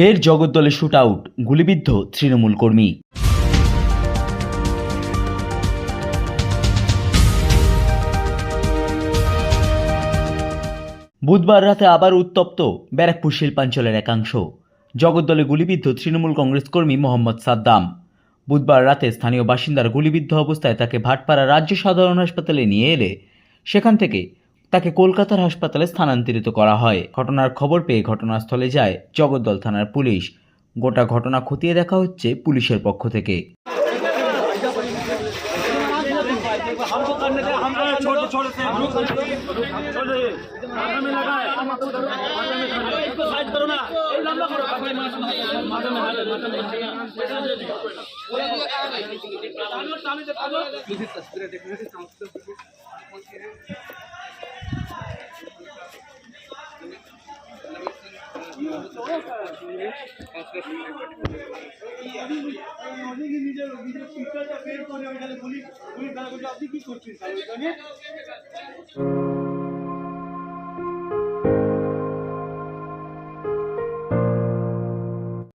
ফের জগদ্দলে shoot out, গুলিবিদ্ধ তৃণমূল কর্মী। বুধবার রাতে আবার উত্তপ্ত ব্যারাকপুর শিল্পাঞ্চলের একাংশ। জগদ্দলে গুলিবিদ্ধ তৃণমূল কংগ্রেস কর্মী মোহাম্মদ সাদ্দাম। বুধবার রাতে স্থানীয় বাসিন্দারা গুলিবিদ্ধ অবস্থায় তাকে ভাটপাড়া রাজ্য সাধারণ হাসপাতালে নিয়ে এলে সেখান থেকে তাকে কলকাতার হাসপাতালে স্থানান্তরিত করা হয়। ঘটনার খবর পেয়ে ঘটনাস্থলে যায় জগদ্দল থানার পুলিশ। গোটা ঘটনা খতিয়ে দেখা হচ্ছে পুলিশের পক্ষ থেকে।